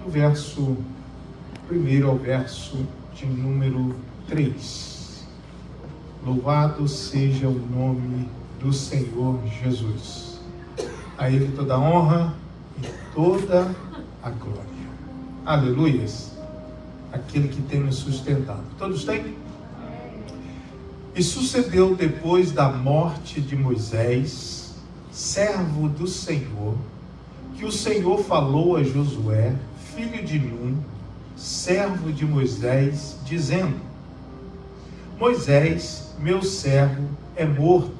do verso 1 ao verso de número 3. Louvado seja o nome do Senhor Jesus. A Ele toda a honra e toda a glória. Aleluias. Aquele que tem nos sustentado. Todos têm? E sucedeu depois da morte de Moisés, servo do Senhor, que o Senhor falou a Josué, filho de Num, servo de Moisés, dizendo: Moisés, meu servo, é morto.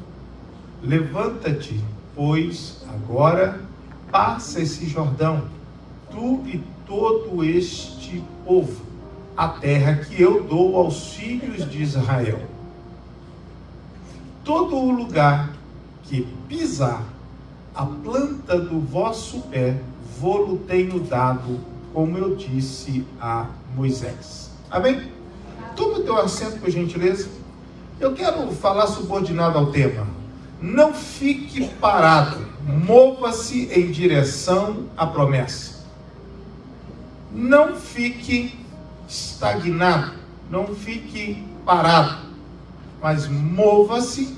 Levanta-te, pois, agora passa esse Jordão, tu e todo este povo, a terra que eu dou aos filhos de Israel. Todo o lugar que pisar a planta do vosso pé, vô-lo tenho dado, como eu disse a Moisés. Amém? Toma o teu assento, por gentileza. Eu quero falar subordinado ao tema. Não fique parado, mova-se em direção à promessa. Não fique estagnado, não fique parado, mas mova-se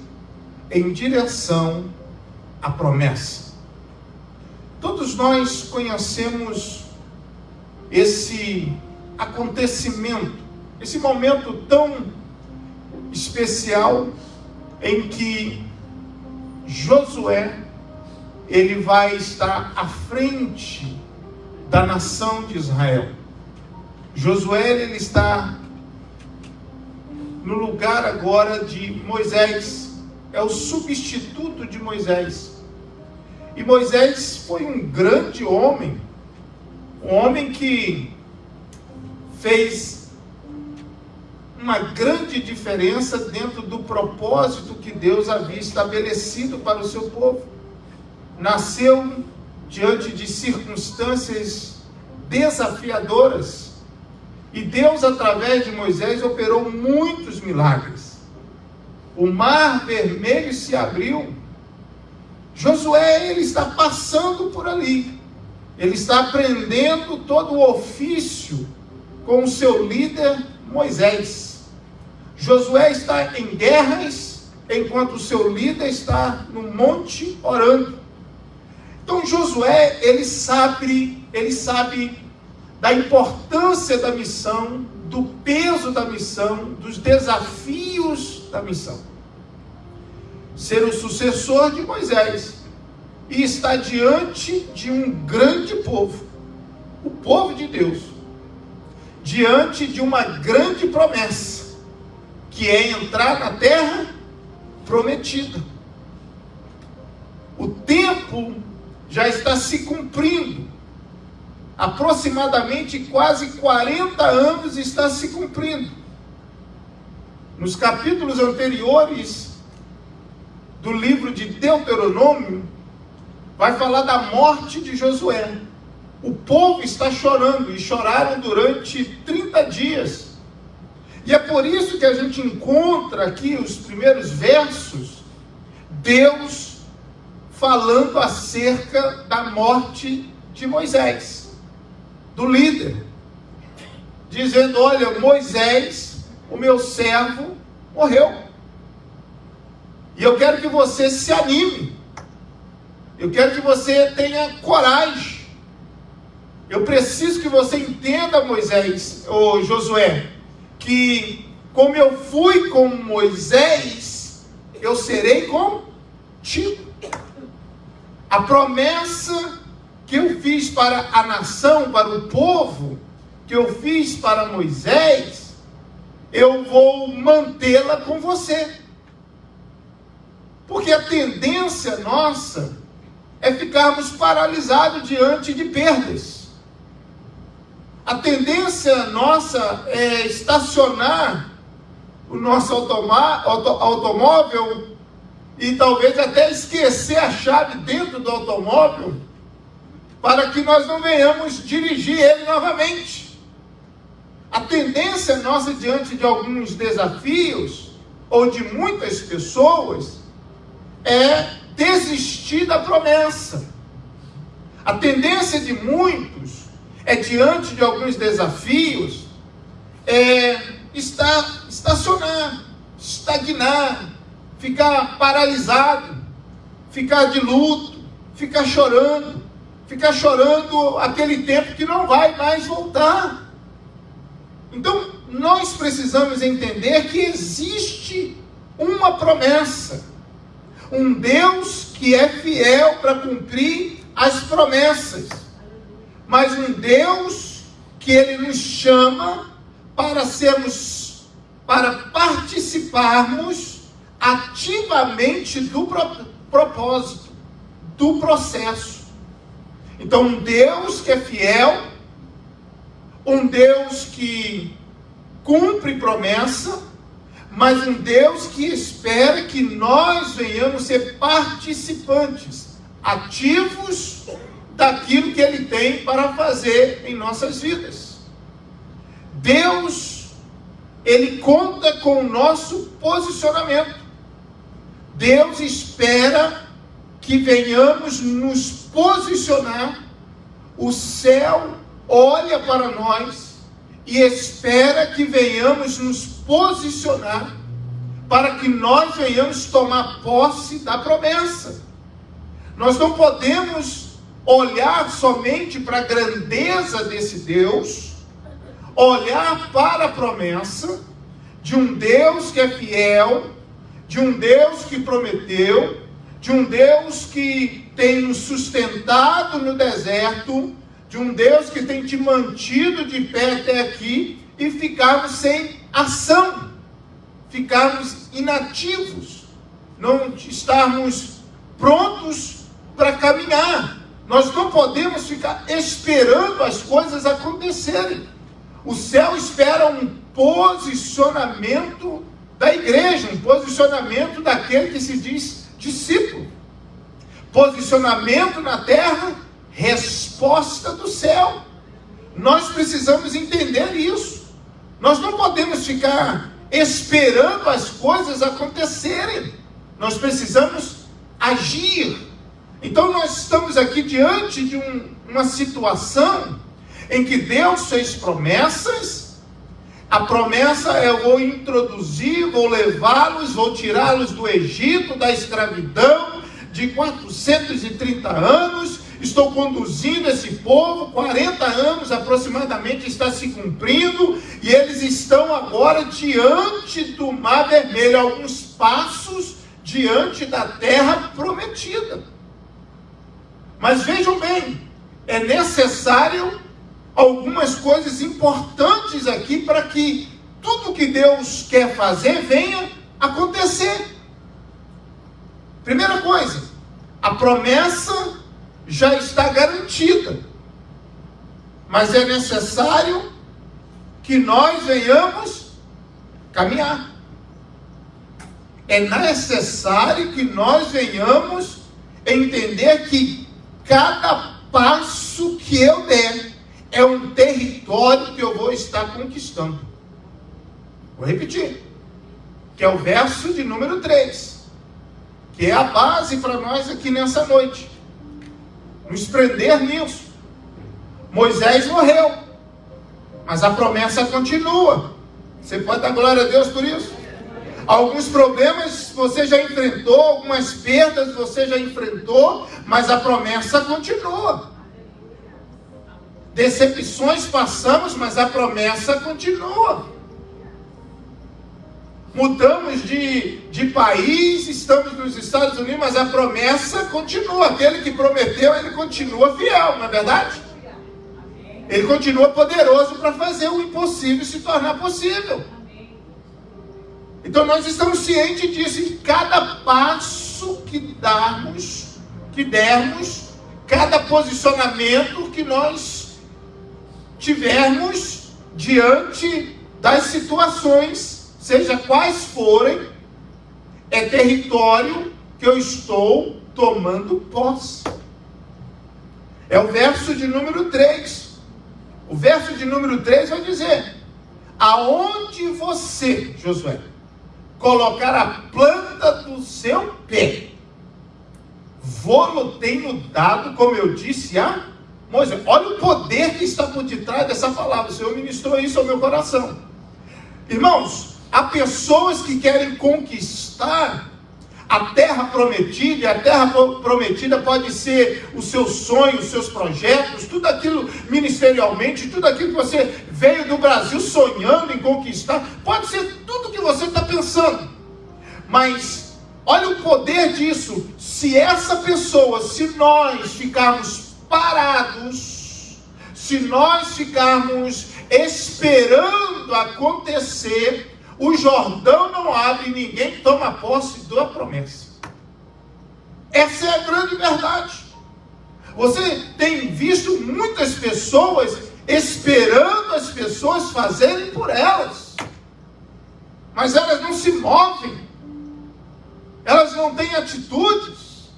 em direção à promessa. Todos nós conhecemos esse acontecimento, esse momento tão especial em que Josué, ele vai estar à frente da nação de Israel. Josué, ele está no lugar agora de Moisés, é o substituto de Moisés. E Moisés foi um grande homem, um homem que fez uma grande diferença dentro do propósito que Deus havia estabelecido para o seu povo. Nasceu diante de circunstâncias desafiadoras, e Deus, através de Moisés, operou muitos milagres. O mar vermelho se abriu. Josué, ele está passando por ali. Ele está aprendendo todo o ofício com o seu líder Moisés. Josué está em guerras, enquanto o seu líder está no monte orando. Então Josué, ele sabe da importância da missão, do peso da missão, dos desafios da missão. Ser o sucessor de Moisés e estar diante de um grande povo, o povo de Deus, diante de uma grande promessa, que é entrar na terra prometida. O tempo já está se cumprindo. Aproximadamente quase 40 anos está se cumprindo. Nos capítulos anteriores do livro de Deuteronômio, vai falar da morte de Josué. O povo está chorando, e choraram durante 30 dias. E é por isso que a gente encontra aqui os primeiros versos, Deus falando acerca da morte de Moisés, do líder, dizendo: olha, Moisés, o meu servo, morreu. E eu quero que você se anime. Eu quero que você tenha coragem. Eu preciso que você entenda, Moisés, ou Josué, que como eu fui com Moisés, eu serei contigo. A promessa que eu fiz para a nação, para o povo, que eu fiz para Moisés, eu vou mantê-la com você. Porque a tendência nossa é ficarmos paralisados diante de perdas. A tendência nossa é estacionar o nosso automóvel e talvez até esquecer a chave dentro do automóvel, para que nós não venhamos dirigir ele novamente. A tendência nossa diante de alguns desafios, ou de muitas pessoas, é desistir da promessa. A tendência de muitos é diante de alguns desafios, estacionar, estagnar, ficar paralisado, ficar de luto, ficar chorando aquele tempo que não vai mais voltar. Então, nós precisamos entender que existe uma promessa, um Deus que é fiel para cumprir as promessas, mas um Deus que Ele nos chama para participarmos ativamente do propósito, do processo. Então, um Deus que é fiel, um Deus que cumpre promessa, mas um Deus que espera que nós venhamos ser participantes, ativos daquilo que Ele tem para fazer em nossas vidas. Deus, Ele conta com o nosso posicionamento. Deus espera que venhamos nos posicionar. O céu olha para nós e espera que venhamos nos posicionar para que nós venhamos tomar posse da promessa. Nós não podemos olhar somente para a grandeza desse Deus, olhar para a promessa de um Deus que é fiel, de um Deus que prometeu, de um Deus que tem nos sustentado no deserto, de um Deus que tem te mantido de pé até aqui, e ficarmos sem ação, ficarmos inativos, não estarmos prontos para caminhar. Nós não podemos ficar esperando as coisas acontecerem. O céu espera um posicionamento da igreja, um posicionamento daquele que se diz discípulo. Posicionamento na terra, resposta do céu. Nós precisamos entender isso. Nós não podemos ficar esperando as coisas acontecerem. Nós precisamos agir. Então nós estamos aqui diante de uma situação em que Deus fez promessas. A promessa é: eu vou introduzir, vou levá-los, vou tirá-los do Egito, da escravidão de 430 anos, estou conduzindo esse povo, 40 anos aproximadamente está se cumprindo, e eles estão agora diante do Mar Vermelho, alguns passos diante da terra prometida. Mas vejam bem, é necessário algumas coisas importantes aqui para que tudo que Deus quer fazer venha acontecer. Primeira coisa, a promessa já está garantida, mas é necessário que nós venhamos caminhar. É necessário que nós venhamos entender que cada passo que eu der é um território que eu vou estar conquistando. Vou repetir, que é o verso de número 3, que é a base para nós aqui nessa noite, nos prender nisso. Moisés morreu, mas a promessa continua. Você pode dar glória a Deus por isso? Alguns problemas você já enfrentou, algumas perdas você já enfrentou, mas a promessa continua. Decepções passamos, mas a promessa continua. Mudamos de país, estamos nos Estados Unidos, mas a promessa continua. Aquele que prometeu, ele continua fiel, não é verdade? Ele continua poderoso para fazer o impossível se tornar possível. Então nós estamos cientes disso. Em cada passo que dermos, cada posicionamento que nós tivermos diante das situações, seja quais forem, é território que eu estou tomando posse. É o verso de número 3. O verso de número 3 vai dizer: aonde você, Josué, colocar a planta do seu pé, vou-lo tenho dado, como eu disse, a Moisés, olha o poder que está por detrás dessa palavra. O Senhor ministrou isso ao meu coração. Irmãos, há pessoas que querem conquistar a terra prometida, e a terra prometida pode ser o seu sonho, os seus projetos, tudo aquilo ministerialmente, tudo aquilo que você veio do Brasil sonhando em conquistar, pode ser tudo que você está pensando. Mas olha o poder disso. Se essa pessoa, se nós ficarmos parados, se nós ficarmos esperando acontecer, o Jordão não abre e ninguém toma posse da promessa. Essa é a grande verdade. Você tem visto muitas pessoas esperando as pessoas fazerem por elas, mas elas não se movem, elas não têm atitudes,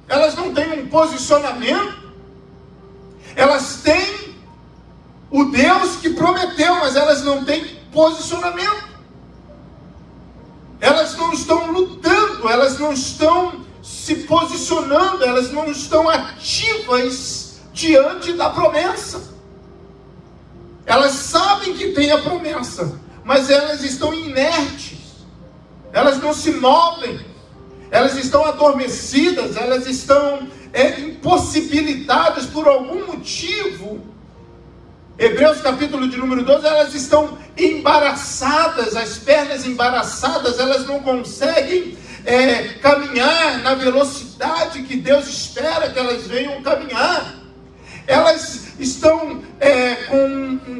elas não têm um posicionamento, elas têm o Deus que prometeu, mas elas não têm posicionamento. Elas não estão lutando, elas não estão se posicionando, elas não estão ativas diante da promessa. Elas sabem que tem a promessa, mas elas estão inertes, elas não se movem, elas estão adormecidas, elas estão impossibilitadas por algum motivo. Hebreus capítulo de número 12, elas estão embaraçadas, as pernas embaraçadas, elas não conseguem caminhar na velocidade que Deus espera que elas venham caminhar. Elas estão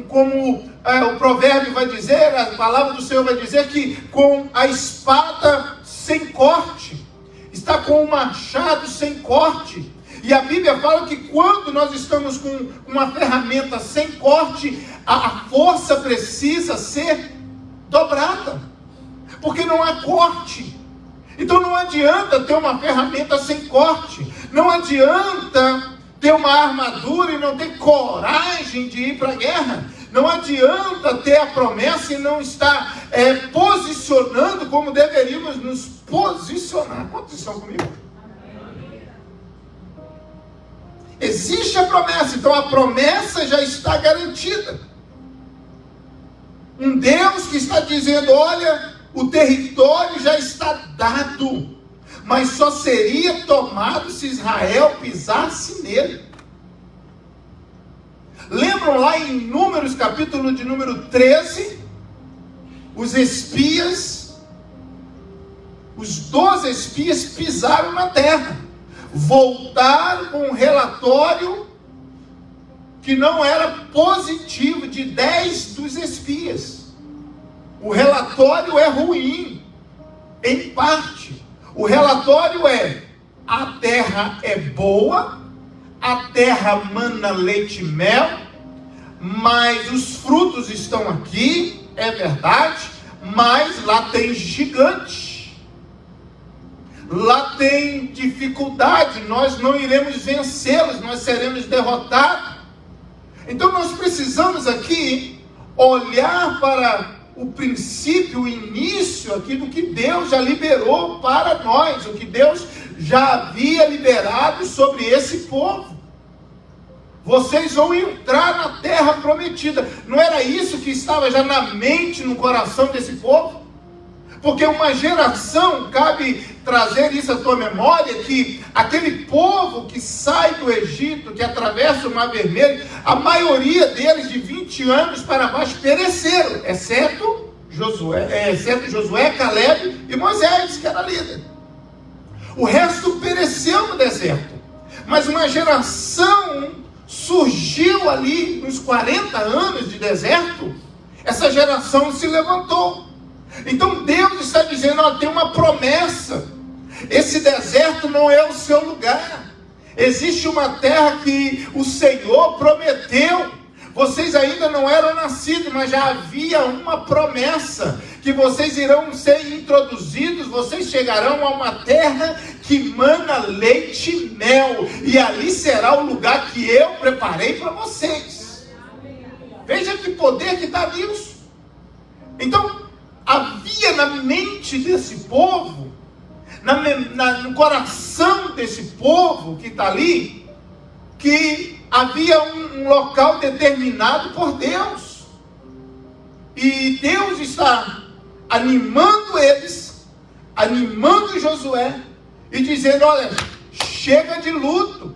como o provérbio vai dizer, a palavra do Senhor vai dizer, que com a espada sem corte, está com o machado sem corte. E a Bíblia fala que quando nós estamos com uma ferramenta sem corte, a força precisa ser dobrada, porque não há corte. Então não adianta ter uma ferramenta sem corte, não adianta ter uma armadura e não ter coragem de ir para a guerra, não adianta ter a promessa e não estar posicionando como deveríamos nos posicionar. Quantos estão comigo? Existe a promessa, então a promessa já está garantida. Um Deus que está dizendo, olha, o território já está dado, mas só seria tomado se Israel pisasse nele. Lembram lá em Números, capítulo de número 13, os espias, os 12 espias pisaram na terra, voltaram com um relatório que não era positivo, de 10 dos espias. O relatório é ruim, em parte. O relatório é: a terra é boa, a terra mana leite e mel, mas os frutos estão aqui, é verdade, mas lá tem gigante, lá tem dificuldade, nós não iremos vencê-los, nós seremos derrotados. Então nós precisamos aqui olhar para o princípio, o início aqui do que Deus já liberou para nós, o que Deus já havia liberado sobre esse povo. Vocês vão entrar na terra prometida. Não era isso que estava já na mente, no coração desse povo? Porque uma geração, cabe trazer isso à tua memória, que aquele povo que sai do Egito, que atravessa o Mar Vermelho, a maioria deles de 20 anos para baixo pereceram, exceto Josué, Caleb e Moisés, que era líder. O resto pereceu no deserto. Mas uma geração surgiu ali nos 40 anos de deserto, essa geração se levantou. Então Deus está dizendo, ó, tem uma promessa, esse deserto não é o seu lugar, existe uma terra que o Senhor prometeu, vocês ainda não eram nascidos, mas já havia uma promessa, que vocês irão ser introduzidos, vocês chegarão a uma terra que mana leite e mel, e ali será o lugar que eu preparei para vocês. Veja que poder que dá nisso. Então, havia na mente desse povo, no coração desse povo que está ali, que havia um local determinado por Deus. E Deus está animando eles, animando Josué, e dizendo: olha, chega de luto.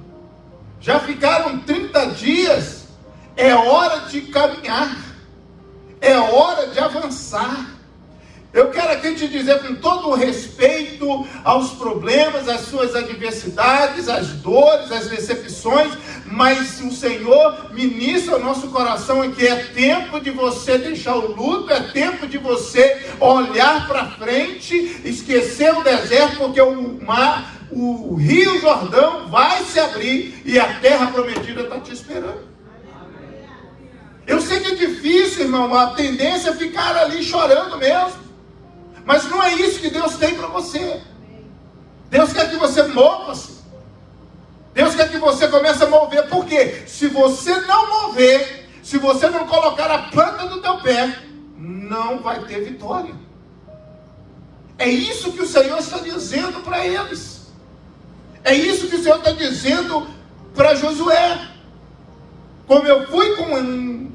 Já ficaram 30 dias, é hora de caminhar, é hora de avançar. Eu quero aqui te dizer, com todo o respeito aos problemas, às suas adversidades, às dores, às decepções, mas o Senhor ministra ao nosso coração que é tempo de você deixar o luto, é tempo de você olhar para frente, esquecer o deserto, porque o Rio Jordão vai se abrir e a terra prometida está te esperando. Eu sei que é difícil, irmão, a tendência é ficar ali chorando mesmo. Mas não é isso que Deus tem para você. Deus quer que você mova-se. Deus quer que você comece a mover. Por quê? Se você não mover, se você não colocar a planta do teu pé, não vai ter vitória. É isso que o Senhor está dizendo para eles. É isso que o Senhor está dizendo para Josué. Como eu fui com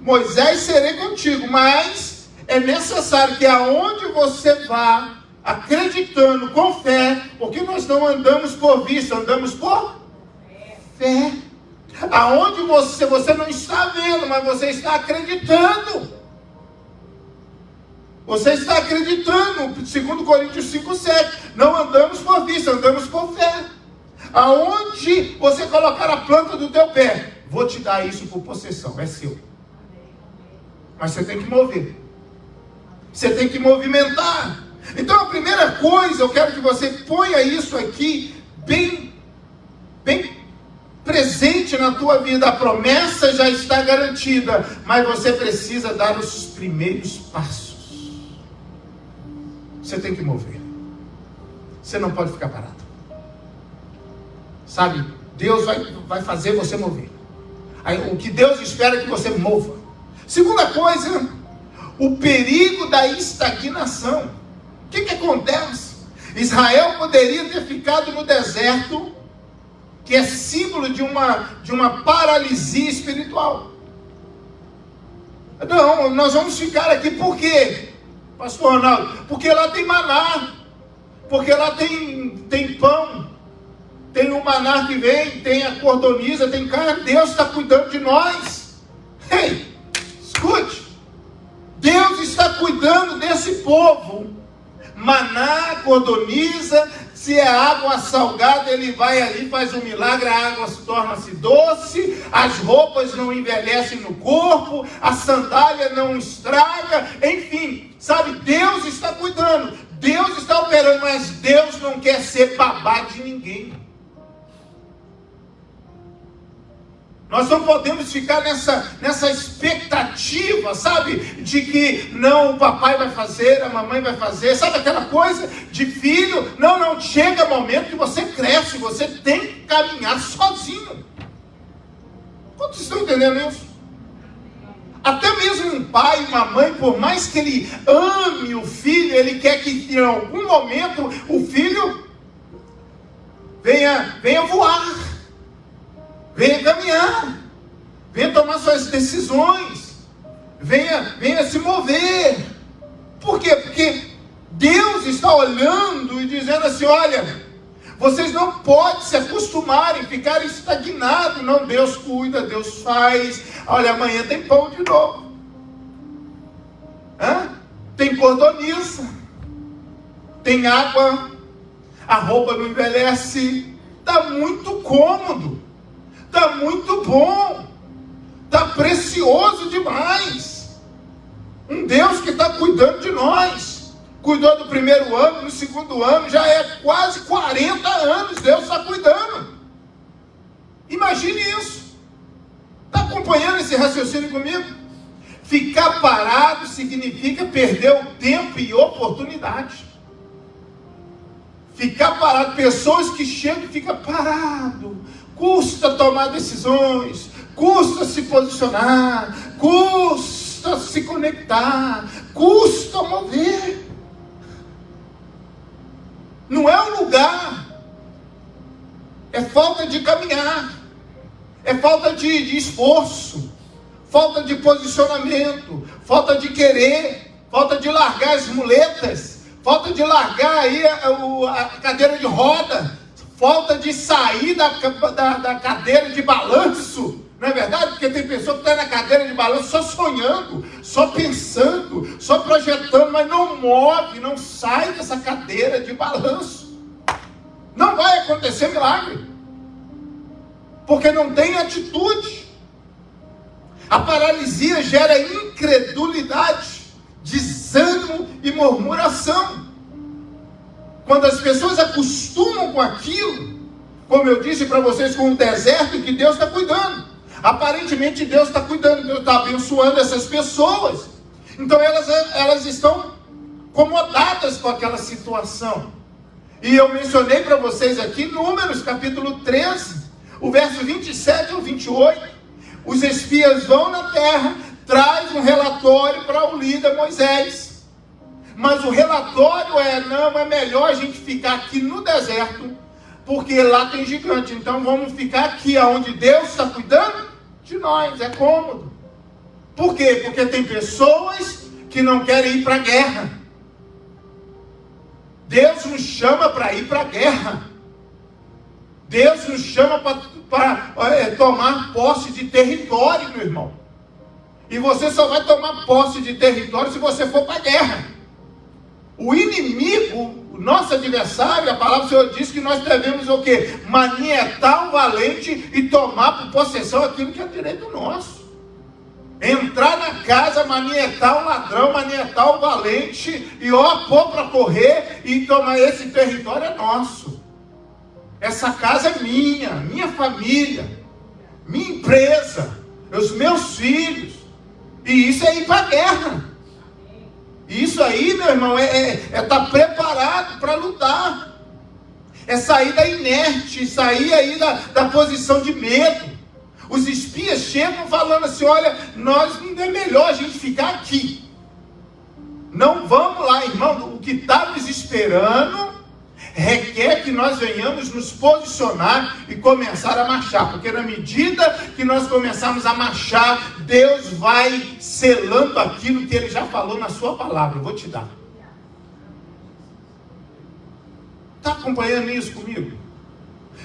Moisés, serei contigo. Mas é necessário que aonde você vá, acreditando, com fé, porque nós não andamos por vista, andamos por fé. Aonde você não está vendo, mas você está acreditando. Você está acreditando. 2 Coríntios 5:7. Não andamos por vista, andamos por fé. Aonde você colocar a planta do teu pé, vou te dar isso por possessão, é seu. Mas você tem que mover. Você tem que movimentar. Então a primeira coisa, eu quero que você ponha isso aqui bem presente na tua vida. A promessa já está garantida, mas você precisa dar os primeiros passos. Você tem que mover. Você não pode ficar parado. Sabe, Deus vai fazer você mover. Aí, o que Deus espera é que você mova. Segunda coisa, o perigo da estagnação. O que acontece? Israel poderia ter ficado no deserto, que é símbolo de uma paralisia espiritual. Não, nós vamos ficar aqui por quê, pastor Ronaldo? Porque lá tem maná, porque lá tem pão, tem o maná que vem, tem a cordoniza, tem carne. Deus está cuidando de nós. Ei, escute. Deus está cuidando desse povo. Maná, cordoniza, se é água salgada, Ele vai ali, faz um milagre, a água torna-se doce, as roupas não envelhecem no corpo, a sandália não estraga, enfim, sabe, Deus está cuidando, Deus está operando, mas Deus não quer ser babá de ninguém. Nós não podemos ficar nessa expectativa, sabe? De que não, o papai vai fazer, a mamãe vai fazer. Sabe aquela coisa de filho? Não, chega momento que você cresce, você tem que caminhar sozinho. Quantos estão entendendo isso? Até mesmo um pai e uma mãe, por mais que ele ame o filho, ele quer que em algum momento o filho venha voar. Venha caminhar, venha tomar suas decisões, venha se mover. Por quê? Porque Deus está olhando e dizendo assim: olha, vocês não podem se acostumarem, ficarem estagnados. Não, Deus cuida, Deus faz. Olha, amanhã tem pão de novo. Tem cordoniza, tem água, a roupa não envelhece. Está muito cômodo. Está muito bom, está precioso demais. Um Deus que está cuidando de nós. Cuidou do primeiro ano, no segundo ano, já é quase 40 anos, Deus está cuidando. Imagine isso. Está acompanhando esse raciocínio comigo? Ficar parado significa perder o tempo e oportunidade. Ficar parado, pessoas que chegam e ficam parados. Custa tomar decisões, custa se posicionar, custa se conectar, custa mover. Não é o lugar, é falta de caminhar, É falta de esforço, falta de posicionamento, falta de querer, falta de largar as muletas, falta de largar aí a cadeira de roda, falta de sair da cadeira de balanço. Não é verdade? Porque tem pessoa que está na cadeira de balanço só sonhando, só pensando, só projetando, mas não move, não sai dessa cadeira de balanço. Não vai acontecer milagre, porque não tem atitude. A paralisia gera incredulidade, desânimo e murmuração. Quando as pessoas acostumam com aquilo, como eu disse para vocês, com o deserto que Deus está cuidando. Aparentemente Deus está cuidando, Deus está abençoando essas pessoas. Então elas estão acomodadas com aquela situação. E eu mencionei para vocês aqui, Números capítulo 13, o verso 27 ao 28. Os espias vão na terra, traz um relatório para o líder Moisés. Mas o relatório não é melhor a gente ficar aqui no deserto, porque lá tem gigante. Então vamos ficar aqui onde Deus está cuidando de nós, é cômodo. Por quê? Porque tem pessoas que não querem ir para a guerra. Deus nos chama para ir para a guerra. Deus nos chama para tomar posse de território, meu irmão. E você só vai tomar posse de território se você for para a guerra. O inimigo, o nosso adversário, a palavra do Senhor diz que nós devemos o quê? Manietar o valente e tomar por possessão aquilo que é direito nosso. Entrar na casa, manietar o ladrão, manietar o valente e pôr para correr e tomar esse território é nosso. Essa casa é minha família, minha empresa, os meus filhos. E isso é ir para a guerra. Isso aí, meu irmão, é estar preparado para lutar. É sair da inerte, sair aí da posição de medo. Os espias chegam falando assim, olha, é melhor a gente ficar aqui. Não vamos lá, irmão, o que está nos esperando requer que nós venhamos nos posicionar e começar a marchar, porque na medida que nós começarmos a marchar, Deus vai selando aquilo que Ele já falou na sua palavra. Eu vou te dar. Está acompanhando isso comigo?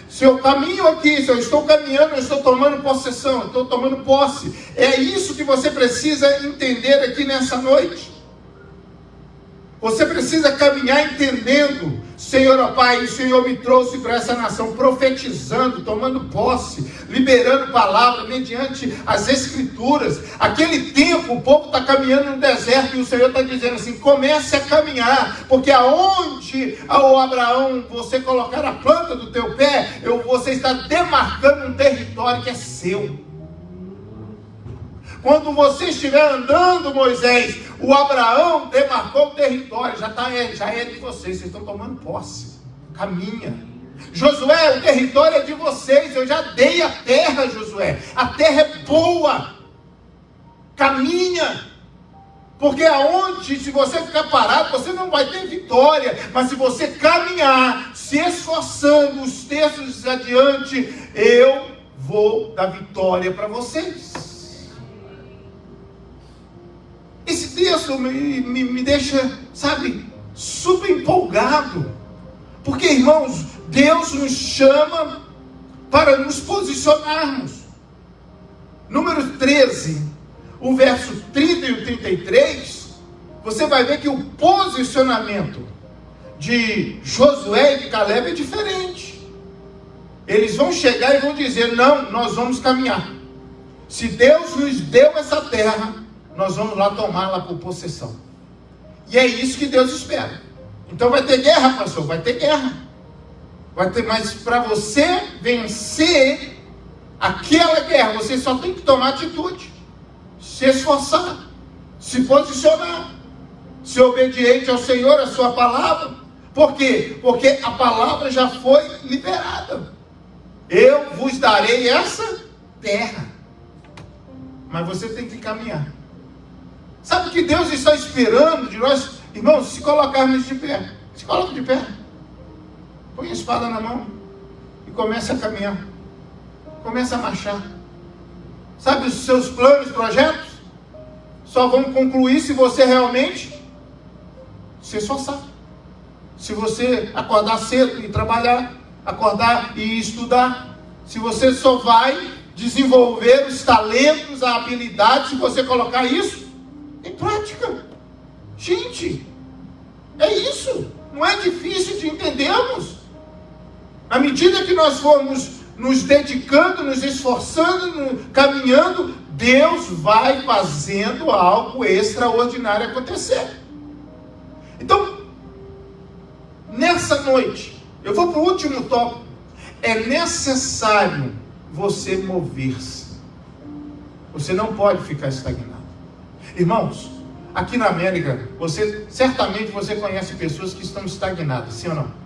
Se eu caminho aqui, se eu estou caminhando, eu estou tomando possessão, eu estou tomando posse. É isso que você precisa entender aqui nessa noite. Você precisa caminhar entendendo, Senhor, ó Pai, o Senhor me trouxe para essa nação, profetizando, tomando posse, liberando palavra mediante as Escrituras. Aquele tempo, o povo está caminhando no deserto e o Senhor está dizendo assim, comece a caminhar, porque aonde, Abraão, você colocar a planta do teu pé, você está demarcando um território que é seu. Quando você estiver andando, Moisés, o Abraão demarcou o território, já é de vocês estão tomando posse. Caminha. Josué, o território é de vocês, eu já dei a terra, Josué. A terra é boa. Caminha. Porque se você ficar parado, você não vai ter vitória. Mas se você caminhar, se esforçando, os textos adiante, eu vou dar vitória para vocês. Esse texto me deixa, super empolgado. Porque, irmãos, Deus nos chama para nos posicionarmos. Número 13, o verso 30 e o 33, você vai ver que o posicionamento de Josué e de Caleb é diferente. Eles vão chegar e vão dizer, não, nós vamos caminhar. Se Deus nos deu essa terra, nós vamos lá tomá-la por possessão. E é isso que Deus espera. Então vai ter guerra, pastor? Vai ter guerra. Mas para você vencer aquela guerra, você só tem que tomar atitude. Se esforçar. Se posicionar. Ser obediente ao Senhor, à sua palavra. Por quê? Porque a palavra já foi liberada. Eu vos darei essa terra. Mas você tem que caminhar. Sabe o que Deus está esperando de nós? Irmãos, se colocarmos de pé. Se coloca de pé. Põe a espada na mão. E comece a caminhar. Começa a marchar. Sabe, os seus planos, projetos, só vão concluir se você realmente se esforçar. Se você acordar cedo e trabalhar, acordar e estudar. Se você só vai desenvolver os talentos, a habilidade, se você colocar isso em prática. Gente, é isso. Não é difícil de entendermos. À medida que nós formos nos dedicando, nos esforçando, caminhando, Deus vai fazendo algo extraordinário acontecer. Então, nessa noite, eu vou para o último tópico. É necessário você mover-se. Você não pode ficar estagnado. Irmãos, aqui na América, certamente você conhece pessoas que estão estagnadas, sim ou não?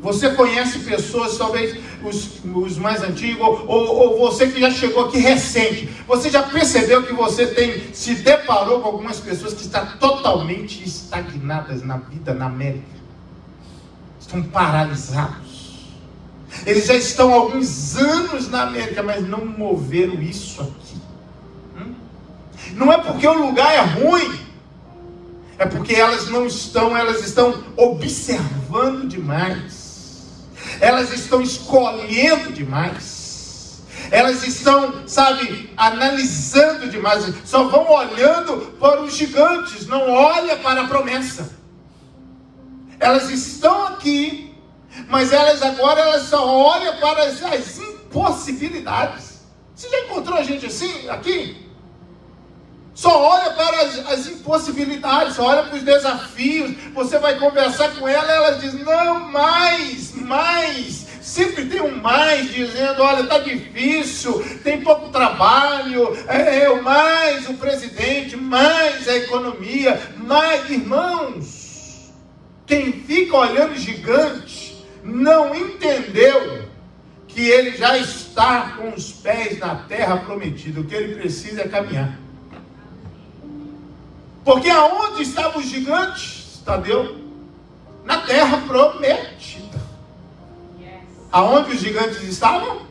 Você conhece pessoas, talvez os mais antigos, ou você que já chegou aqui recente. Você já percebeu que você se deparou com algumas pessoas que estão totalmente estagnadas na vida na América? Estão paralisados. Eles já estão há alguns anos na América, mas não moveram isso aqui. Não é porque o lugar é ruim, é porque elas estão observando demais. Elas estão escolhendo demais. Elas estão, analisando demais. Só vão olhando para os gigantes, não olha para a promessa. Elas estão aqui, mas elas só olham para as impossibilidades. Você já encontrou gente assim aqui? Só olha para as impossibilidades, só olha para os desafios. Você vai conversar com ela, ela diz, não, mais. Sempre tem um mais, dizendo, olha, está difícil, tem pouco trabalho, mais o presidente, mais a economia, mais, irmãos. Quem fica olhando gigante, não entendeu que ele já está com os pés na terra prometida. O que ele precisa é caminhar. Porque aonde estavam os gigantes, Tadeu? Na terra prometida. Aonde os gigantes estavam? O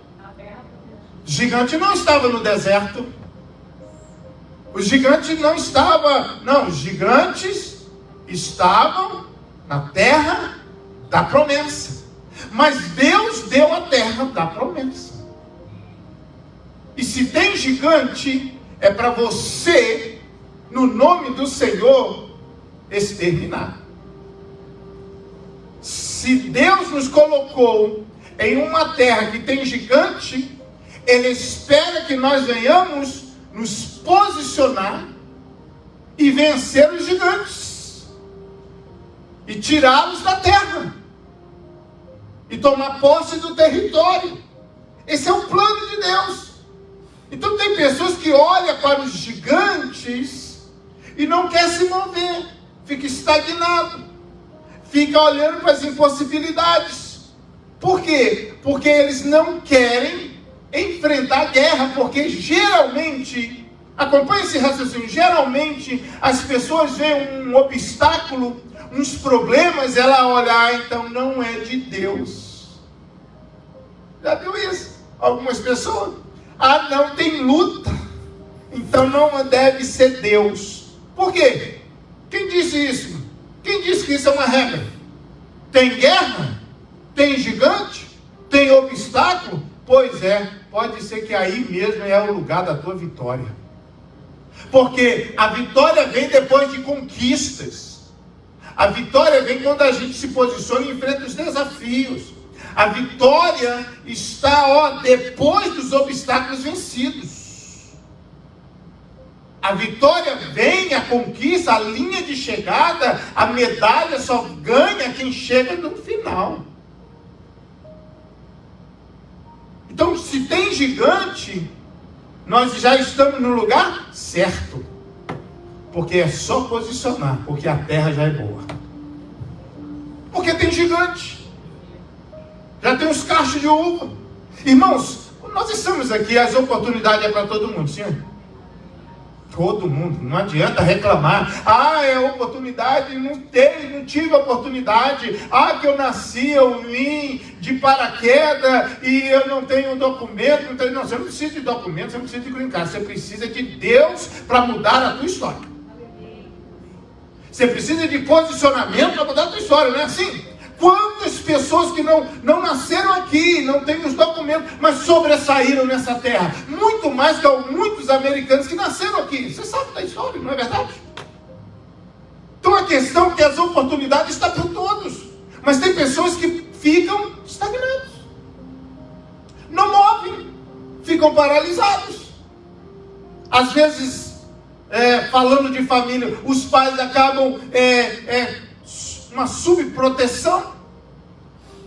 gigante não estava no deserto. O gigante não estava... Não, os gigantes estavam na terra da promessa. Mas Deus deu a terra da promessa. E se tem gigante, é para você, no nome do Senhor, exterminar. Se Deus nos colocou em uma terra que tem gigante, Ele espera que nós venhamos nos posicionar e vencer os gigantes e tirá-los da terra e tomar posse do território. Esse é o plano de Deus. Então tem pessoas que olham para os gigantes e não quer se mover, fica estagnado, fica olhando para as impossibilidades. Por quê? Porque eles não querem enfrentar a guerra, porque geralmente, acompanhe esse raciocínio, geralmente as pessoas veem um obstáculo, uns problemas, ela olha, então não é de Deus. Já viu isso? Algumas pessoas, não tem luta, então não deve ser Deus. Por quê? Quem disse isso? Quem disse que isso é uma regra? Tem guerra? Tem gigante? Tem obstáculo? Pois é, pode ser que aí mesmo é o lugar da tua vitória. Porque a vitória vem depois de conquistas. A vitória vem quando a gente se posiciona e enfrenta os desafios. A vitória está depois dos obstáculos vencidos. A vitória vem, a conquista, a linha de chegada, a medalha só ganha quem chega no final. Então, se tem gigante, nós já estamos no lugar certo. Porque é só posicionar, porque a terra já é boa. Porque tem gigante. Já tem os cachos de uva. Irmãos, nós estamos aqui, as oportunidades é para todo mundo, sim? Todo mundo, não adianta reclamar. É oportunidade, não tive oportunidade. Que eu nasci, eu vim de paraquedas e eu não tenho documento. Não, você não precisa de documento, você não precisa de green card. Você precisa de Deus para mudar a tua história. Você precisa de posicionamento para mudar a tua história, não é assim? Quantas pessoas que não nasceram aqui, não têm os documentos, mas sobressaíram nessa terra? Muito mais que muitos americanos que nasceram aqui. Você sabe da história, não é verdade? Então a questão é que as oportunidades estão para todos. Mas tem pessoas que ficam estagnados. Não movem. Ficam paralisados. Às vezes, falando de família, os pais acabam... uma subproteção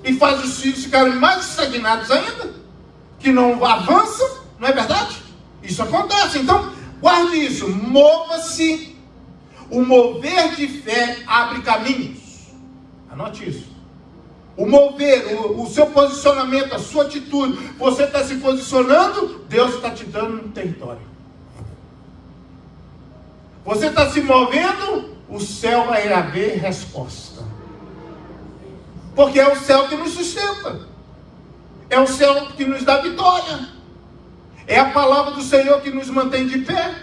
e faz os filhos ficarem mais estagnados ainda, que não avançam, não é verdade? Isso acontece. Então, guarde isso, mova-se. O mover de fé abre caminhos. Anote isso. O mover, o seu posicionamento, a sua atitude, você está se posicionando, Deus está te dando um território. Você está se movendo, o céu vai haver resposta. Porque é o céu que nos sustenta. É o céu que nos dá vitória. É a palavra do Senhor que nos mantém de pé.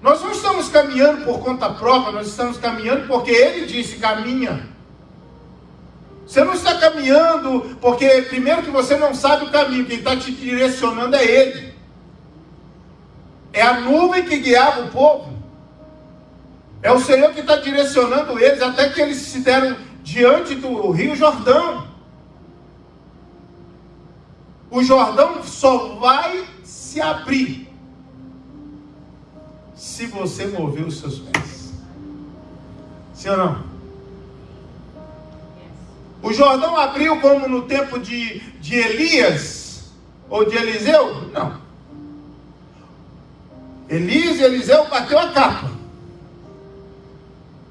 Nós não estamos caminhando por conta própria, nós estamos caminhando porque Ele disse, caminha. Você não está caminhando porque, primeiro, que você não sabe o caminho, quem está te direcionando é Ele. É a nuvem que guiava o povo. É o Senhor que está direcionando eles, até que eles se deram diante do Rio Jordão. O Jordão só vai se abrir se você mover os seus pés. Sim ou não? O Jordão abriu como no tempo de Elias ou de Eliseu? Não. Elias e Eliseu bateu a capa.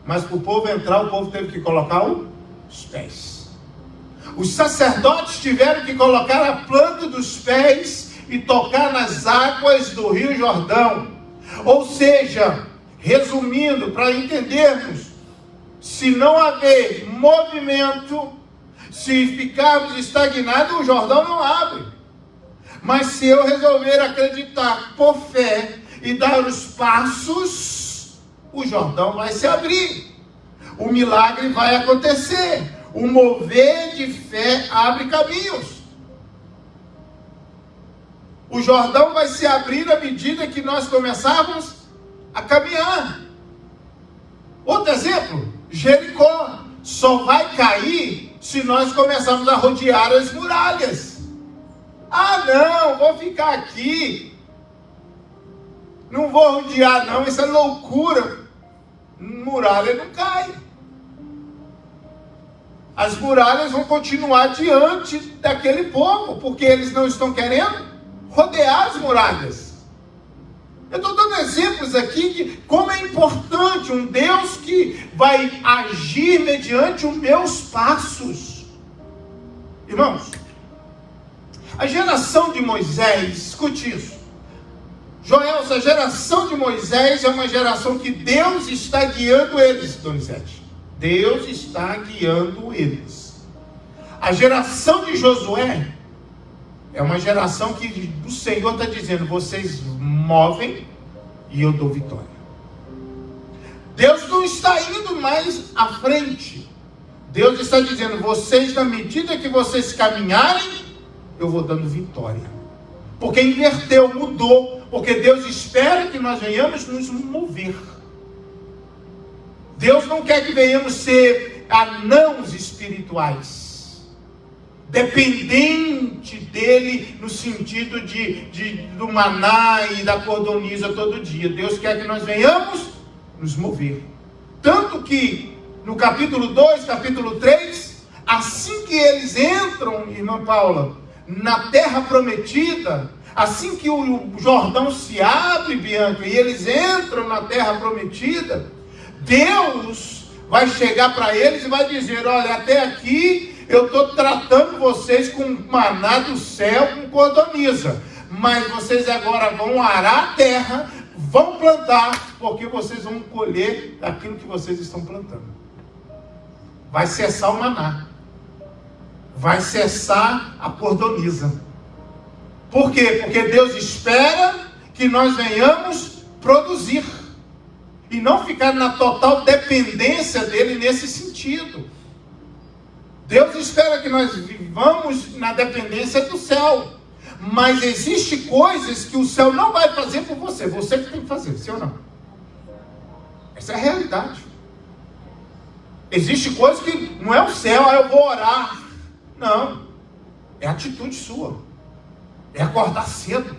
Mas para o povo entrar, o povo teve que colocar os pés. Os sacerdotes tiveram que colocar a planta dos pés e tocar nas águas do Rio Jordão. Ou seja, resumindo, para entendermos, se não haver movimento, se ficarmos estagnados, o Jordão não abre. Mas se eu resolver acreditar por fé e dar os passos, o Jordão vai se abrir. O milagre vai acontecer. O mover de fé abre caminhos. O Jordão vai se abrir à medida que nós começarmos a caminhar. Outro exemplo, Jericó só vai cair se nós começarmos a rodear as muralhas. Não, vou ficar aqui. Não vou rodear não, isso é loucura. Muralha não cai. As muralhas vão continuar diante daquele povo, porque eles não estão querendo rodear as muralhas. Eu estou dando exemplos aqui de como é importante um Deus que vai agir mediante os meus passos. Irmãos, a geração de Moisés, escute isso. Joel, a geração de Moisés é uma geração que Deus está guiando eles, Donizete. Deus está guiando eles. A geração de Josué é uma geração que o Senhor está dizendo, vocês movem e eu dou vitória. Deus não está indo mais à frente. Deus está dizendo, vocês, na medida que vocês caminharem, eu vou dando vitória. Porque inverteu, mudou. Porque Deus espera que nós venhamos nos mover. Deus não quer que venhamos ser anãos espirituais, dependente dele no sentido do maná e da cordoniza todo dia. Deus quer que nós venhamos nos mover. Tanto que no capítulo 2, capítulo 3, assim que eles entram, irmã Paula, na terra prometida, assim que o Jordão se abre, Bianca, e eles entram na terra prometida, Deus vai chegar para eles e vai dizer, olha, até aqui eu estou tratando vocês com maná do céu, com cordoniza, mas vocês agora vão arar a terra, vão plantar, porque vocês vão colher aquilo que vocês estão plantando. Vai cessar o maná. Vai cessar a cordoniza. Por quê? Porque Deus espera que nós venhamos produzir. E não ficar na total dependência dele nesse sentido. Deus espera que nós vivamos na dependência do céu. Mas existem coisas que o céu não vai fazer por você. Você que tem que fazer, sim ou não? Essa é a realidade. Existe coisa que não é o céu, eu vou orar. Não. É atitude sua. É acordar cedo.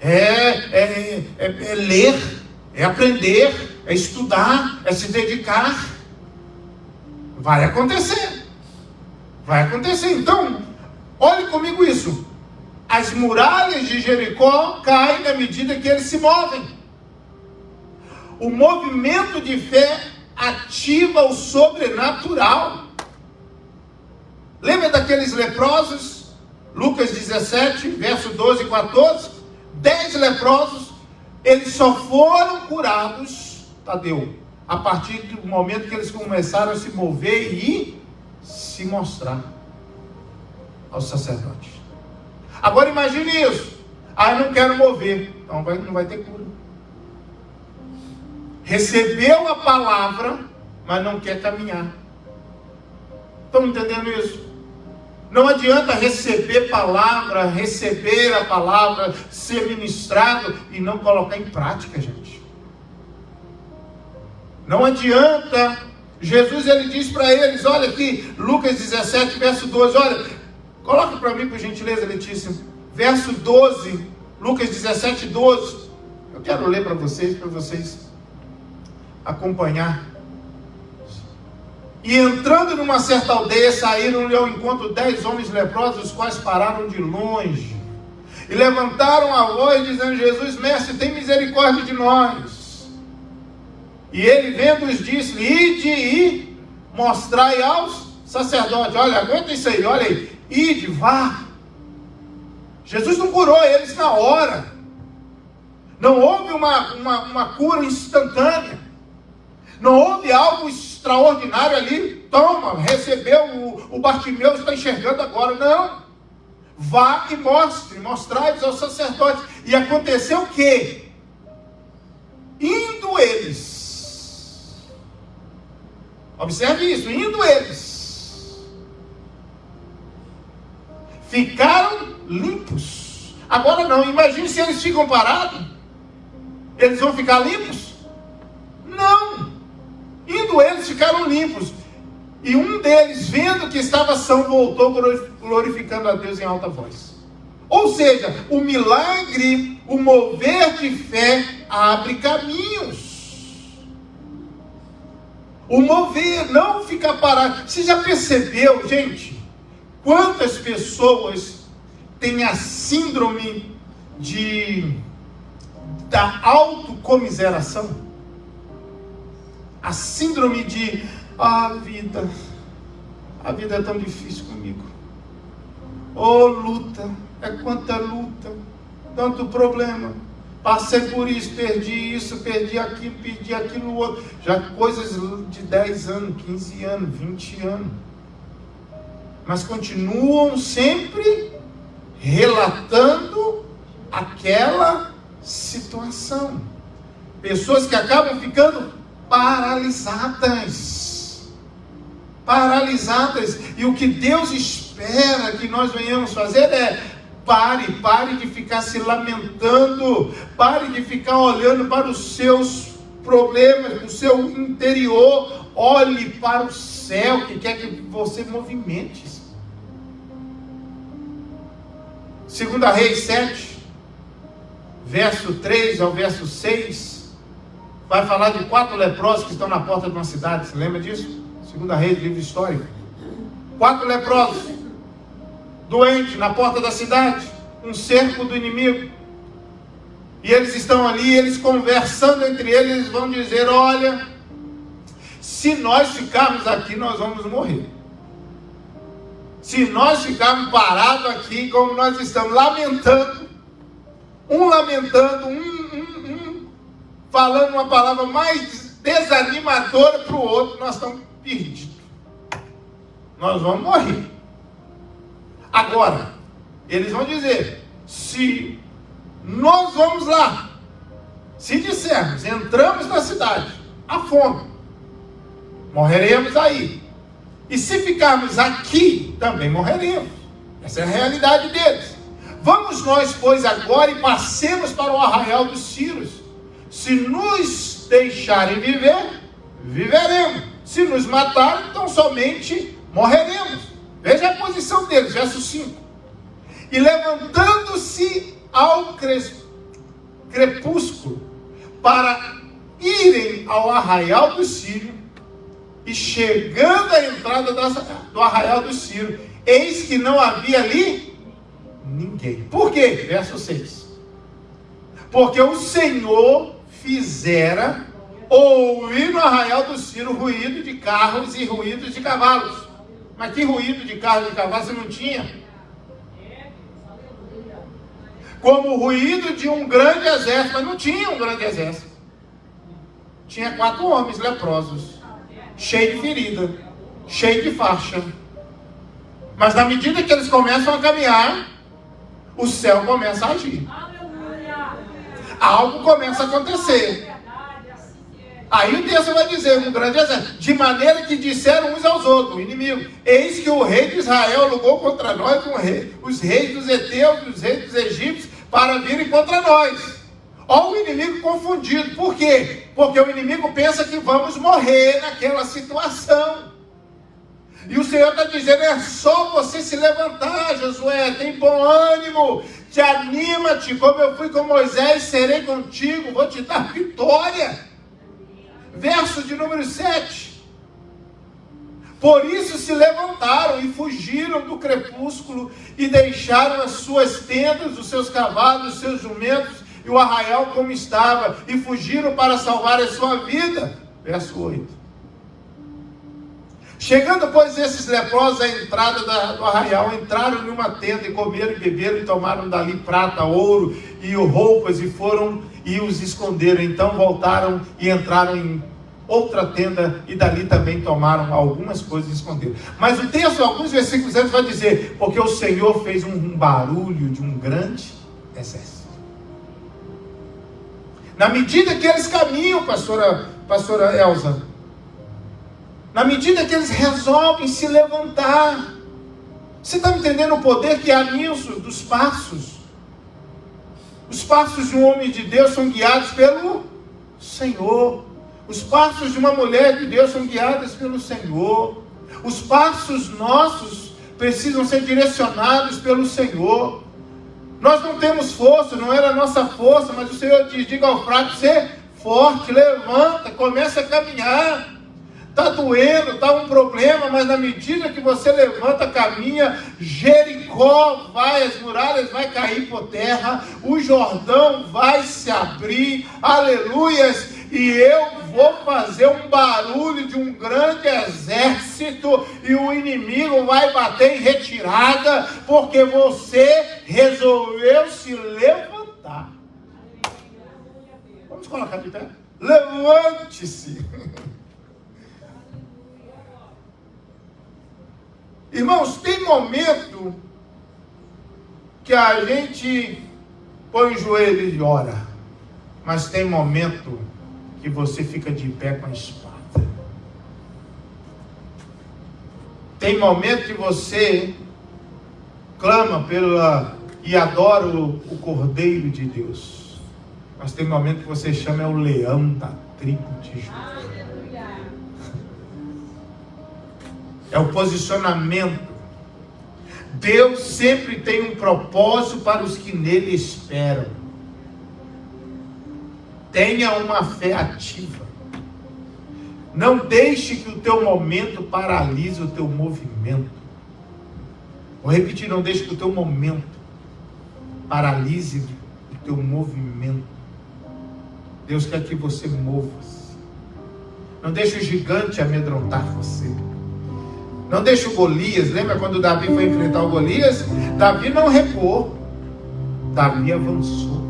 É ler. É aprender. É estudar. É se dedicar. Vai acontecer. Vai acontecer. Então, olhe comigo isso. As muralhas de Jericó caem na medida que eles se movem. O movimento de fé ativa o sobrenatural. Lembra daqueles leprosos? Lucas 17, verso 12 e 14. 10 leprosos, eles só foram curados, Tadeu, a partir do momento que eles começaram a se mover e se mostrar aos sacerdotes. Agora imagine isso. Eu não quero mover. Então não vai ter cura. Recebeu a palavra, mas não quer caminhar. Estão entendendo isso? Não adianta receber a palavra, ser ministrado e não colocar em prática, gente. Não adianta. Jesus, ele diz para eles, olha aqui, Lucas 17, verso 12, olha, coloca para mim, por gentileza, Letícia, verso 12, Lucas 17, 12. Eu quero ler para vocês acompanhar. E entrando numa certa aldeia, saíram-lhe ao encontro 10 homens leprosos, os quais pararam de longe e levantaram a voz, dizendo: Jesus, mestre, tem misericórdia de nós. E ele, vendo-os, disse-lhe: ide e mostrai aos sacerdotes. Olha, aguenta isso aí, olha aí. Ide, vá. Jesus não curou eles na hora. Não houve uma cura instantânea. Não houve algo extraordinário ali. Toma, recebeu, o Bartimeu está enxergando agora. Não. Vá e mostrai-os aos sacerdotes. E aconteceu o quê? Indo eles. Observe isso, indo eles. Ficaram limpos. Agora não, imagine se eles ficam parados. Eles vão ficar limpos? Não. Indo eles, ficaram limpos. E um deles, vendo que estava são, voltou glorificando a Deus em alta voz. Ou seja, o milagre, o mover de fé abre caminhos. O mover, não ficar parado. Você já percebeu, gente, quantas pessoas têm a síndrome da autocomiseração? A síndrome de a vida é tão difícil comigo. Oh, luta, quanta luta, tanto problema. Passei por isso, perdi aquilo outro. Já coisas de 10 anos, 15 anos, 20 anos. Mas continuam sempre relatando aquela situação. Pessoas que acabam ficando paralisadas. E o que Deus espera que nós venhamos fazer é: pare de ficar se lamentando, pare de ficar olhando para os seus problemas, o seu interior, olhe para o céu, que quer que você movimente. 2 Reis 7, verso 3 ao verso 6, vai falar de 4 leprosos que estão na porta de uma cidade. Você lembra disso? 2 Reis, livro histórico. 4 leprosos, doentes, na porta da cidade, um cerco do inimigo. E eles estão ali, eles conversando entre eles, eles vão dizer: olha, se nós ficarmos aqui, nós vamos morrer. Se nós ficarmos parados aqui, como nós estamos lamentando, um falando uma palavra mais desanimadora para o outro, nós estamos perdidos. Nós vamos morrer. Agora, eles vão dizer, se nós vamos lá, se dissermos, entramos na cidade, a fome, morreremos aí. E se ficarmos aqui, também morreremos. Essa é a realidade deles. Vamos nós, pois, agora e passemos para o arraial dos Círios. Se nos deixarem viver, viveremos. Se nos matarem, então somente morreremos. Veja a posição deles, verso 5. E levantando-se ao crepúsculo, para irem ao arraial dos Círios, e chegando à entrada do arraial dos Círios, eis que não havia ali ninguém. Por quê? Verso 6. Porque o Senhor fizera ouvir no arraial dos Círios ruído de carros e ruídos de cavalos. Mas que ruído de carros e de cavalos não tinha? Como o ruído de um grande exército, mas não tinha um grande exército. Tinha 4 homens leprosos, cheios de ferida, cheios de faixa. Mas na medida que eles começam a caminhar, o céu começa a agir. Algo começa a acontecer. Aí o texto vai dizer, um grande exército, de maneira que disseram uns aos outros, o inimigo, eis que o rei de Israel lugou contra nós os reis dos heteus, os reis dos egípcios, para virem contra nós. Olha o inimigo confundido. Por quê? Porque o inimigo pensa que vamos morrer naquela situação. E o Senhor está dizendo, é só você se levantar, Josué, tem bom ânimo, te anima-te, como eu fui com Moisés, serei contigo, vou te dar vitória. Verso de número 7. Por isso se levantaram e fugiram do crepúsculo e deixaram as suas tendas, os seus cavalos, os seus jumentos e o arraial como estava, e fugiram para salvar a sua vida. Verso 8. Chegando, pois, esses leprosos à entrada do arraial, entraram em uma tenda e comeram e beberam e tomaram dali prata, ouro e roupas e foram e os esconderam. Então voltaram e entraram em outra tenda e dali também tomaram algumas coisas e esconderam. Mas o texto, alguns versículos antes, vai dizer, porque o Senhor fez um barulho de um grande exército. Na medida que eles caminham, pastora Elza, na medida que eles resolvem se levantar, você está entendendo o poder que há nisso, dos passos? Os passos de um homem de Deus são guiados pelo Senhor. Os passos de uma mulher de Deus são guiados pelo Senhor. Os passos nossos precisam ser direcionados pelo Senhor. Nós não temos força, não era a nossa força, mas o Senhor diz, diga ao fraco, ser forte, levanta, começa a caminhar. Está doendo, está um problema, mas na medida que você levanta, caminha, Jericó vai, as muralhas vai cair por terra, o Jordão vai se abrir, aleluias, e eu vou fazer um barulho de um grande exército, e o inimigo vai bater em retirada, porque você resolveu se levantar. Vamos colocar de pé? Levante-se. Irmãos, tem momento que a gente põe o joelho e ora, mas tem momento que você fica de pé com a espada. Tem momento que você clama e adora o Cordeiro de Deus, mas tem momento que você chama o leão da tribo de Judá. É o posicionamento. Deus sempre tem um propósito para os que nele esperam. Tenha uma fé ativa. Não deixe que o teu momento paralise o teu movimento. Vou repetir, não deixe que o teu momento paralise o teu movimento. Deus quer que você mova-se. Não deixe o gigante amedrontar você. Não deixe o Golias. Lembra quando Davi foi enfrentar o Golias? Davi não recuou. Davi avançou.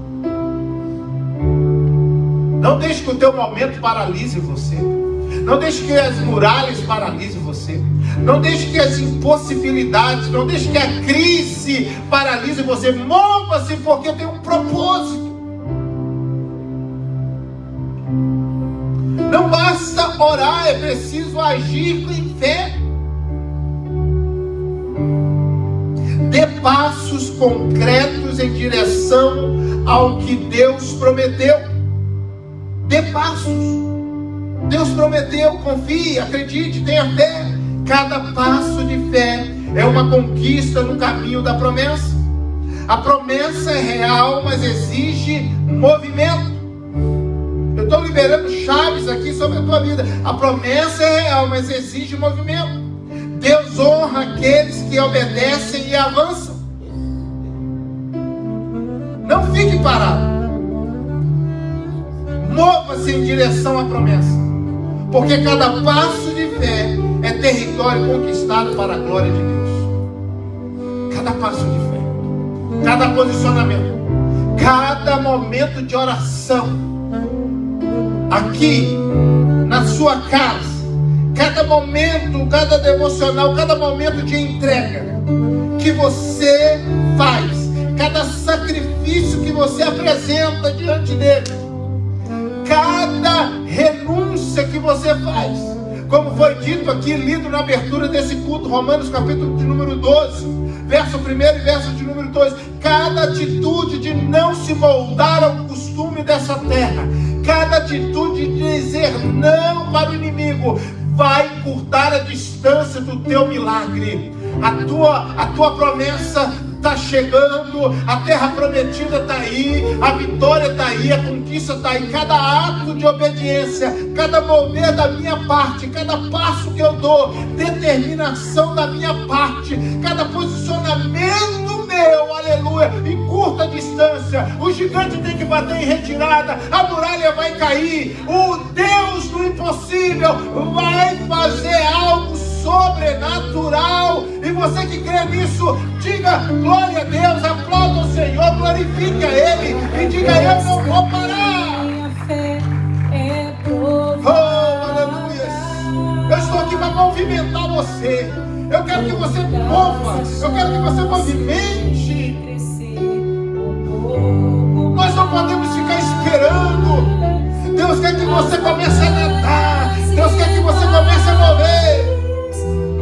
Não deixe que o teu momento paralise você. Não deixe que as muralhas paralisem você. Não deixe que as impossibilidades, não deixe que a crise paralise você. Mova-se, porque tem um propósito. Não basta orar, é preciso agir em fé. Dê passos concretos em direção ao que Deus prometeu. Dê passos. Deus prometeu, confie, acredite, tenha fé. Cada passo de fé é uma conquista no caminho da promessa. A promessa é real, mas exige movimento. Eu estou liberando chaves aqui sobre a tua vida. A promessa é real, mas exige movimento. Deus honra aqueles que obedecem e avançam. Não fique parado. Mova-se em direção à promessa. Porque cada passo de fé é território conquistado para a glória de Deus. Cada passo de fé, cada posicionamento, cada momento de oração, aqui, na sua casa, cada momento, cada devocional, cada momento de entrega que você faz, cada sacrifício que você apresenta diante dele, cada renúncia que você faz, como foi dito aqui, lido na abertura desse culto, Romanos capítulo de número 12, verso 1 e verso de número 2, cada atitude de não se moldar ao costume dessa terra, cada atitude de dizer não para o inimigo, vai encurtar a distância do teu milagre. A tua promessa está chegando, a terra prometida está aí, a vitória está aí, a conquista está aí. Cada ato de obediência, cada mover da minha parte, cada passo que eu dou, determinação da minha parte, cada posicionamento meu, aleluia, em curta distância, o gigante tem que bater em retirada, a muralha vai cair, o Deus do impossível vai fazer algo sobrenatural. E você que crê nisso, diga glória a Deus, aplauda o Senhor, glorifique a Ele e diga: eu não vou parar. Minha fé é Oh, aleluia. Eu estou aqui para movimentar você. Eu quero que você mova, eu quero que você movimente. Nós não podemos ficar esperando. Deus quer que você comece a nadar. Deus quer que você comece a mover.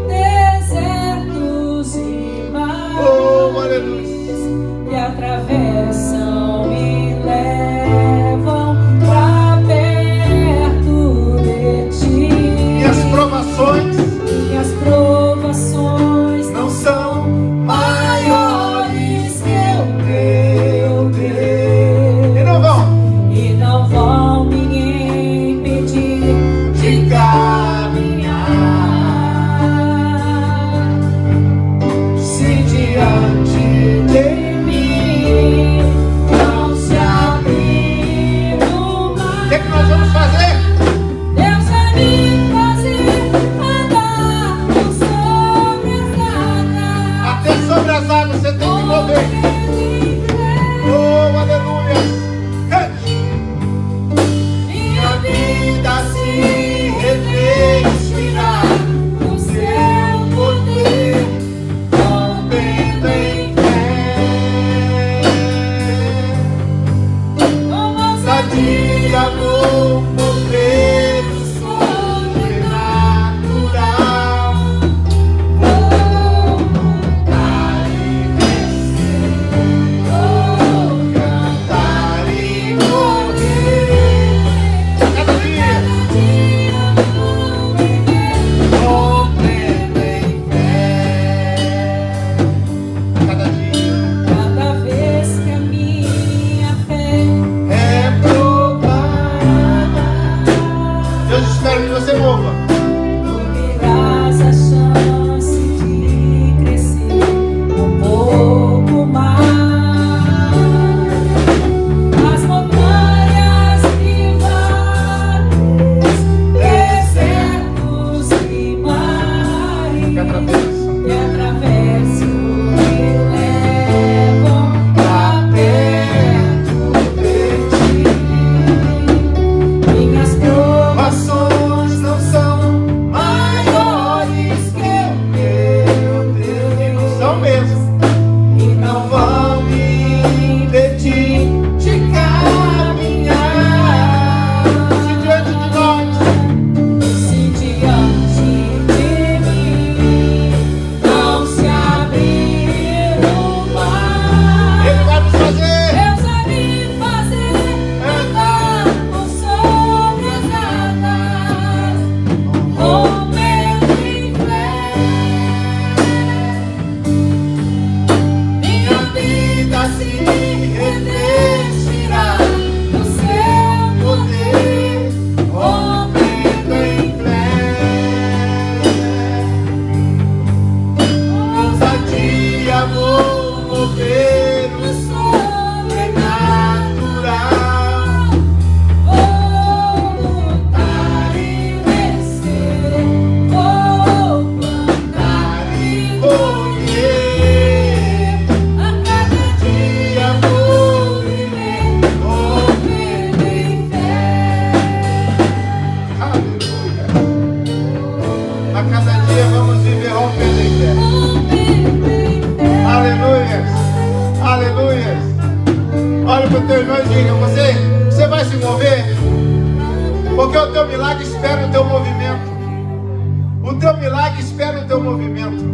Desertos e mares aleluia. me atravessam e levam pra perto de ti. Minhas provações Não são maiores que o meu Deus. e não vão me impedir de caminhar. Se diante de mim não se abrir o mar, O que nós vamos fazer? Deus vai me fazer andar sobre as águas. Até sobre as águas você tem que mover. Oh, aleluia. Cante. Minha vida Se revestirá do seu poder, movendo em fé. com Ousadia no mover do sobrenatural. Vou cantar e vencer. Vou cantar e correr. Cada dia, movendo em fé. Cada dia Cada vez que a minha fé é provada. mover? Porque o teu milagre espera o teu movimento. O teu milagre espera o teu movimento.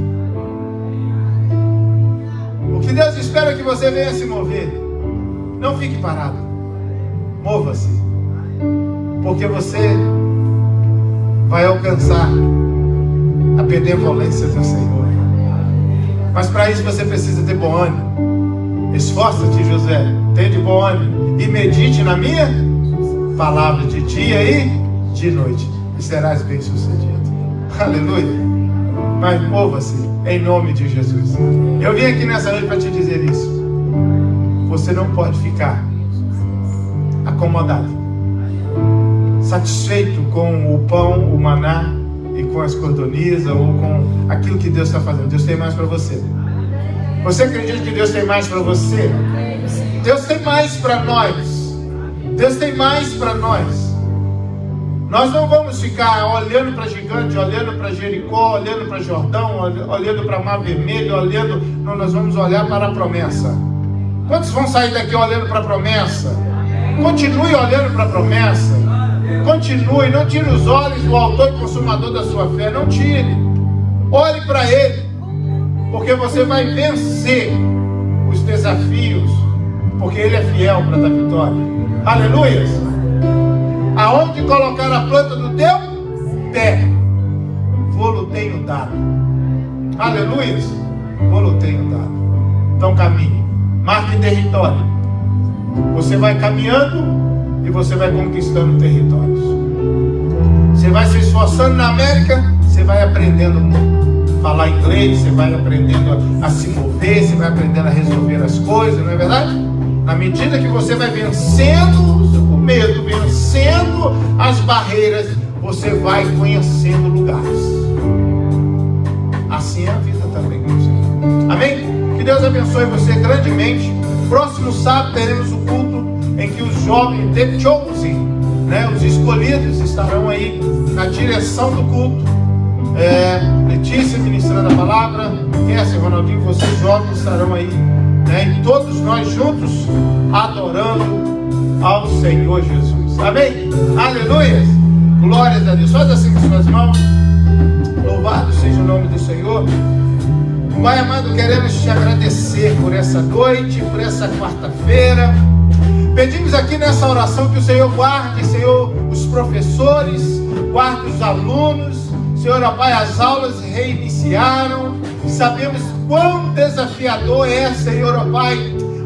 O que Deus espera é que você venha se mover. Não fique parado. Mova-se. Porque você vai alcançar a benevolência do Senhor. Mas para isso você precisa ter bom ânimo. Esforça-te, José. Tenha de bom ânimo. E medite na minha palavra de dia e de noite. E serás bem sucedido. Aleluia. Mas mova-se em nome de Jesus. Eu vim aqui nessa noite para te dizer isso. Você não pode ficar acomodado, satisfeito com o pão, o maná e com as cordonizas ou com aquilo que Deus está fazendo. Deus tem mais para você. Você acredita que Deus tem mais para você? Deus tem mais para nós. Deus tem mais para nós. Nós não vamos ficar olhando para gigante, olhando para Jericó, olhando para Jordão, olhando para Mar Vermelho, olhando... Não, nós vamos olhar para a promessa. Quantos vão sair daqui olhando para a promessa? Continue olhando para a promessa. Continue, não tire os olhos do autor e consumador da sua fé. Não tire. Olhe para Ele. Porque você vai vencer os desafios. Porque Ele é fiel para dar vitória. Aleluia. Aonde colocar a planta do teu pé, vou-lo tenho dado. Aleluia. Vou-lo tenho dado. Então caminhe. Marque território. Você vai caminhando e você vai conquistando territórios. Você vai se esforçando na América, você vai aprendendo a falar inglês, você vai aprendendo a se mover, você vai aprendendo a resolver as coisas, não é verdade? Na medida que você vai vencendo o medo, vencendo as barreiras, você vai conhecendo lugares. Assim é a vida também com o Senhor. Amém? Que Deus abençoe você grandemente. Próximo sábado teremos o culto em que os jovens, The Chosen, os escolhidos, estarão aí na direção do culto. Letícia ministrando a palavra, Kessia, Ronaldinho, vocês jovens estarão aí, e todos nós juntos adorando ao Senhor Jesus. Amém? Aleluia! Glórias a Deus. Faz assim com suas mãos. Louvado seja o nome do Senhor. Pai amado, queremos te agradecer por essa noite, por essa quarta-feira. Pedimos aqui nessa oração que o Senhor guarde, Senhor, os professores, guarde os alunos. Senhor, ó Pai, as aulas reiniciaram. Sabemos quão desafiador é, Senhor, ó Pai,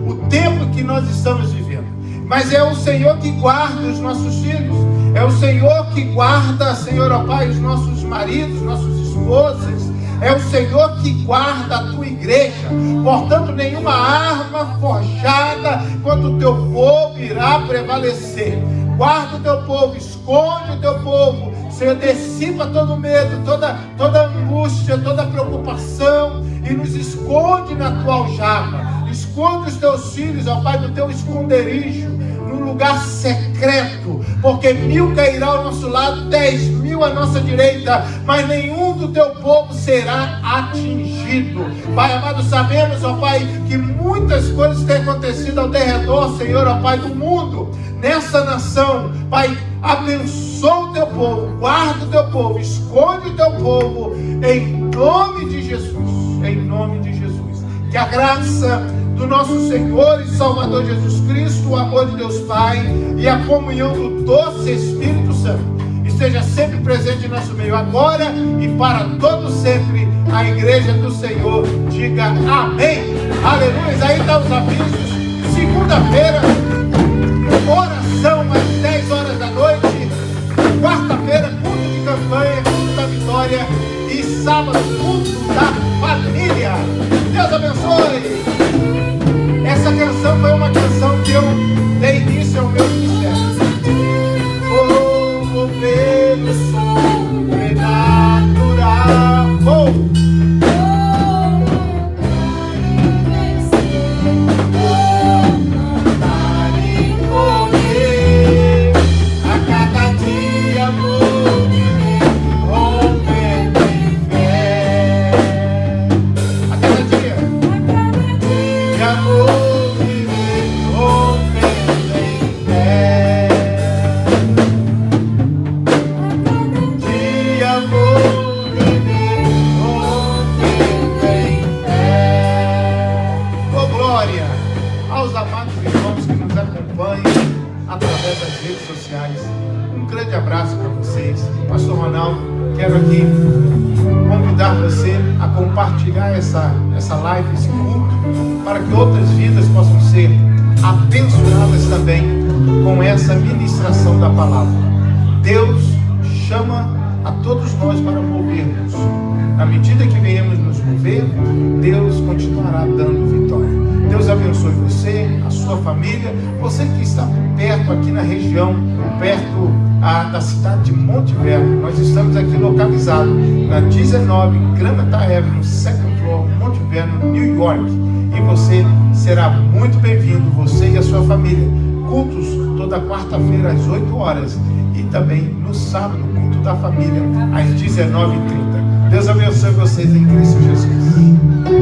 o tempo que nós estamos vivendo. Mas é o Senhor que guarda os nossos filhos. É o Senhor que guarda, Senhor, ó Pai, os nossos maridos, nossos esposas. É o Senhor que guarda a tua igreja. Portanto, nenhuma arma forjada contra o teu povo irá prevalecer. Guarda o teu povo, esconde o teu povo. Senhor, dissipa todo medo, toda angústia, toda preocupação e nos esconde na tua aljava. Esconde os teus filhos, ó Pai, no teu esconderijo, num lugar secreto, porque 1000 cairá ao nosso lado, 10.000 à nossa direita, mas nenhum do teu povo será atingido. Pai amado, sabemos, ó Pai, que muitas coisas têm acontecido ao derredor, Senhor, ó Pai, do mundo, nessa nação. Pai, abençoa o teu povo, guarda o teu povo, esconde o teu povo, em nome de Jesus, em nome de Jesus. Que a graça do nosso Senhor e Salvador Jesus Cristo, o amor de Deus Pai e a comunhão do doce Espírito Santo esteja sempre presente em nosso meio, agora e para todo sempre. A igreja do Senhor diga amém. Aleluia. Aí está os avisos. Segunda-feira, oração às 10 horas da noite. Quarta-feira, culto de campanha, culto da vitória. E sábado, culto da família. Deus abençoe. Essa canção foi uma canção que eu dei início ao meu ministério. Vou mover o sobrenatural. Vou andar em poder. A cada dia vou rompendo em fé. A cada dia. Amor. sociais. Um grande abraço para vocês. Pastor Ronaldo, quero aqui convidar você a compartilhar essa live, esse culto, para que outras vidas possam ser abençoadas também com essa ministração da palavra. Deus chama a todos nós para movermos. Na medida que venhamos nos mover, Deus continuará dando vitória. Deus abençoe você, a sua família, você que está perto aqui na região, perto da cidade de Monte Verno. Nós estamos aqui localizados na 19 Granada Avenue, second floor, Monte Verno, New York. E você será muito bem-vindo, você e a sua família. Cultos toda quarta-feira às 8 horas e também no sábado, culto da família às 19h30. Deus abençoe vocês em Cristo Jesus.